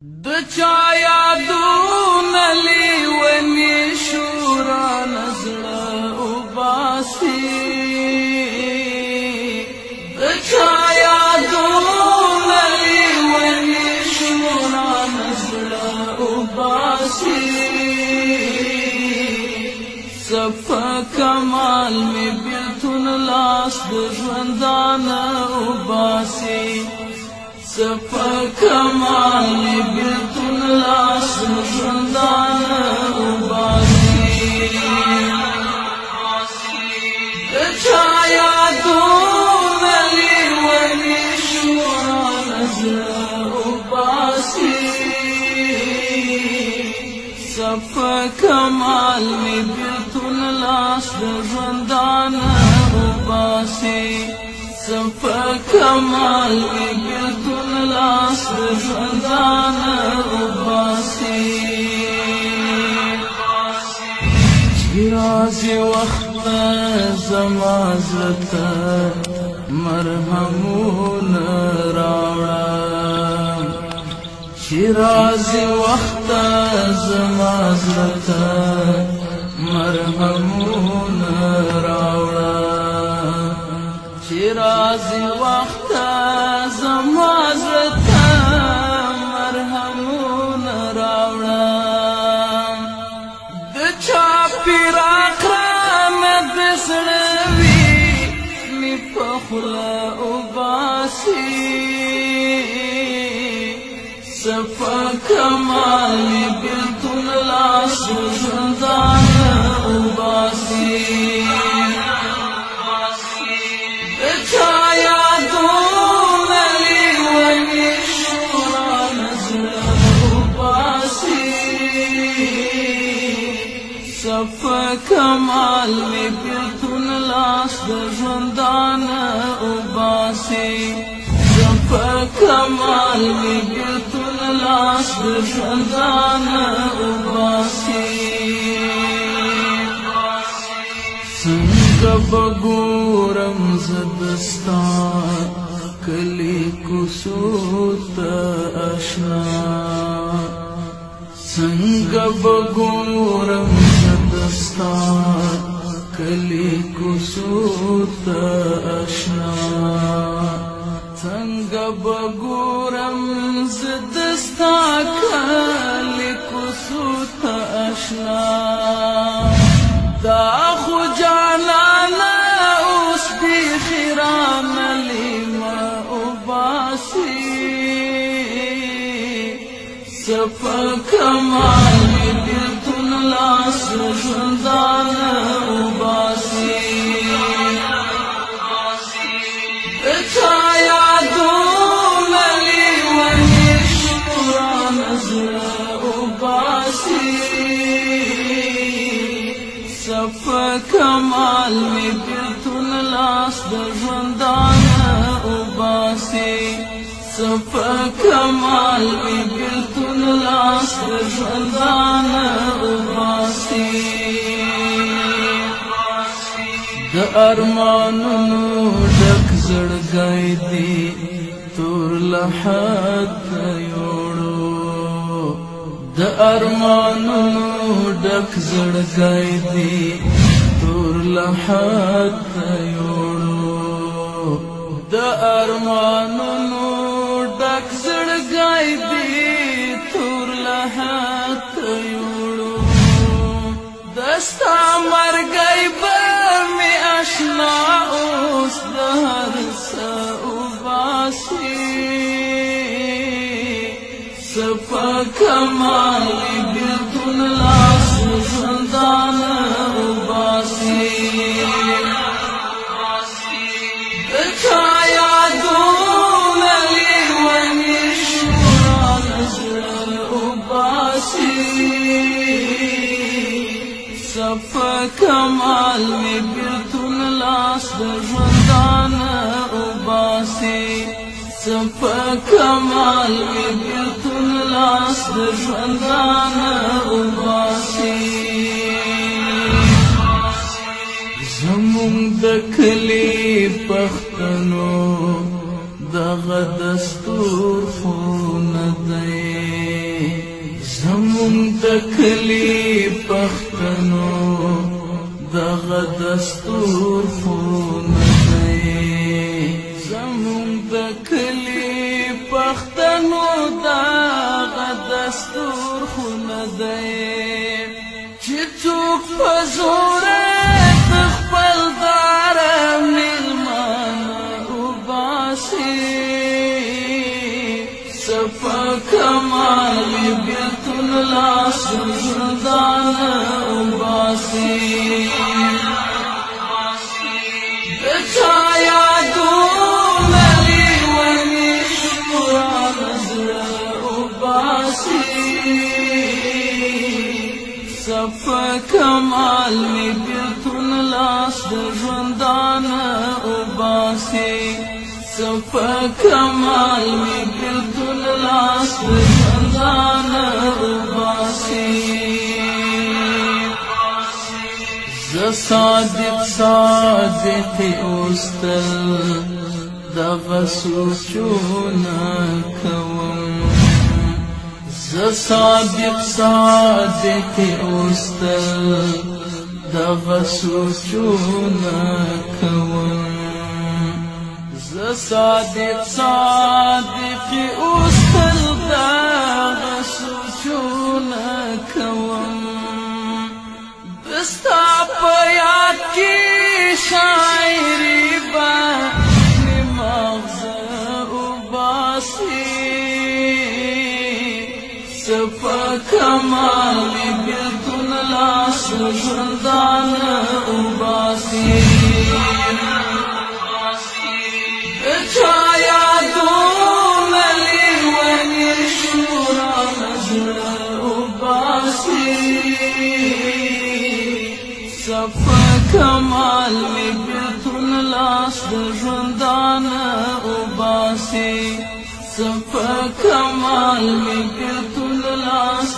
د چا یادونه لیونی شورا نزړه وباسي د چا یادونه لیونی شورا نزړه وباسي صفا کمال می بیلتون لاس د ژوندانه وباسي صفا کمال می بیلتون لاس ژوندانه وباسي د چا یادونه لیونی شورا نزړه وباسي صفا کمال می بیلتون لاس ژوندانه وباسي صفا کمال می بیلتون لاس ژوندانه وباسي چې راځي وخت زما زړه ته مرهمونه راوړه چې راځي وخت زما زړه ته مرهمونه راوړه چې راځي وخت زما زړه ته مرهمونه راوړه د چا فراق رانه د زړه وي مې په خوله وباسي صفا کمال می بیلتون لاس ژوندانه وباسي د چا یادونه لیونی شورا نزړه وباسي صفا کمال می بیلتون لاس ژوندانه وباسي صفا کمال می بیلتون لاس ژوندانه وباسي څنګه به ګورم زه دستا کلی کوڅو ته اشنا څنګه به ګورم زه دستا کلی کوڅو ته اشنا څنګه به ګورم زه دستا کلی کوڅو ته اشنا دا خو جانانه اوس بیخي رانه لیمه وباسي صفا کمال می بیلتون لاس ژوندانه وباسي د چا یادونه لیونی شورا نزړه وباسي صفا کمال می بیلتون لاس ژوندانه وباسي صفا کمال می بیلتون لاس ژوندانه وباسي د ارمانونو ډک زړګی دی تور لحد ته یوړو د ارمانونو ډک زړګی دی تور لحد ته یوړو د ارمانونو ډک زړګی دی تور لحد ته یوړو دستا مرګی به مې اشنا اوس د هر څه وباسي صفا کمال می بیلتون لاس ژوندانه وباسي د چا یادونه لیونی شورا نزړه وباسي صفا کمال می بیلتون لاس ژوندانه وباسي صفا کمال می بیلتون لاس ژوندانه وباسي زمونږ د کلي پښتنو دغه دستور خو نه دی زمون دکلی پختنو دغه دستور خونه دی زمون دکلی پختنو دغه دستور خونه دی چې څوک په زوره د خپل داره میلمانه وباسي صفا کمال بیلتون لاس زندان وباسي د چا یادونه لیوني شمران زړه وباسي صفا کمال می بیلتون لاس زندان وباسي صفا کمال می بیلتون لاس زندان وباسي ز صادق اوستل دغه سوچونه کوم ز صادق اوستل دغه سوچونه کوم ز صادق اوستل دغه سوچونه کوم دستا په یاد کې شاعري به مغزه وباسي صفا کمال بیلتون لاس زندان وباسي د چا یادونه لیوني شمران زړه وباسي صفا کمال می بیلتون لاس زندان وباسي صفا کمال می بیلتون لاس